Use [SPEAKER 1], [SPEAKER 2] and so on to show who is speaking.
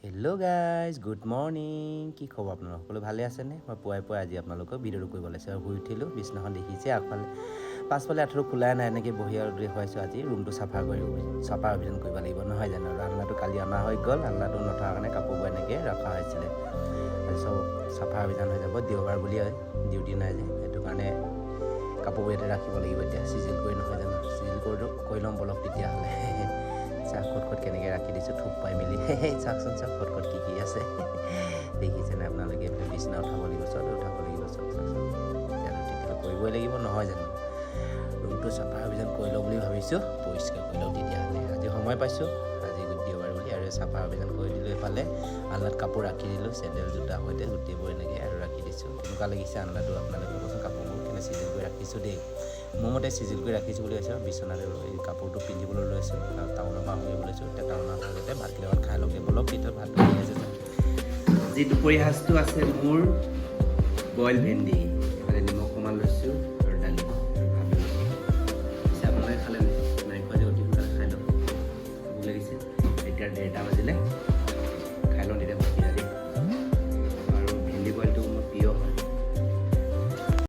[SPEAKER 1] hello' guys good morning কি খবৰ আপোনালোক সকলো ভালে আছেনে মই পুৱাই আজি আপোনালোকক ভিডিঅ'টো কৰিব ওলাইছোঁ আৰু শুই উঠিলোঁ বিছনাখন দেখিছে আগফালে পাছফালে আঁঠুটো খোলাই নাই এনেকৈ বহি আৰু দেখুৱাইছোঁ আজি ৰুমটো চাফা অভিযান কৰিব লাগিব নহয় জানো আৰু আলনাটো কালি অনা হৈ গ'ল আলনাটো নথকাৰ কাৰণে কাপোৰবোৰ এনেকৈ ৰখা হৈছিলে আজি চব চাফা অভিযান হৈ যাব দেওবাৰ বুলি ডিউটি নাই যে সেইটো কাৰণে কাপোৰবোৰ ইয়াতে ৰাখিব লাগিব এতিয়া চিজিল কৰি নহয় জানো চিজিল কৰি ল'ম বলক তেতিয়াহ'লে চাহ ক'ত কেনেকৈ ৰাখি দিছোঁ থোপ পাই মেলি চাওকচোন চাওক ক'ত কি আছে দেখিছেনে আপোনালোকে বিছনা উঠাব লাগিব চব উঠাব লাগিব চব তেতিয়াহ'লে কৰিবই লাগিব নহয় জানো ৰুমটো চাফা অভিযান কৰি লওঁ বুলি ভাবিছোঁ পৰিষ্কাৰ কৰি লওঁ তেতিয়াহ'লে আজি সময় পাইছোঁ আজি দেওবাৰ বুলি আৰু চাফা অভিযান কৰি দিলোঁ এইফালে আলনাত কাপোৰ ৰাখি দিলোঁ চেণ্ডেল জোতা সৈতে গোটেইবোৰ এনেকৈ আৰু ৰাখি দিছোঁ কেনেকুৱা লাগিছে আলনাটো আপোনালোকে ক'বচোন কাপোৰবোৰ কেনে চিজিল কৰি ৰাখিছোঁ দেই মোৰ মতে চিজিল কৰি ৰাখিছোঁ বুলি কৈছোঁ বিচনাতে এই কাপোৰটো পিন্ধিবলৈ লৈছোঁ আৰু টাউনৰ পৰা শুনিব লৈছোঁ এতিয়া টাউনৰ আগতে ভাতকেইটা লগত খাই লওঁগৈ বলক তেতিয়া ভাতটো খাই আছে আজি দুপৰীয়া সাজটো আছে মোৰ বইল ভেন্দি এইফালে নিমখ অকণমান লৈছোঁ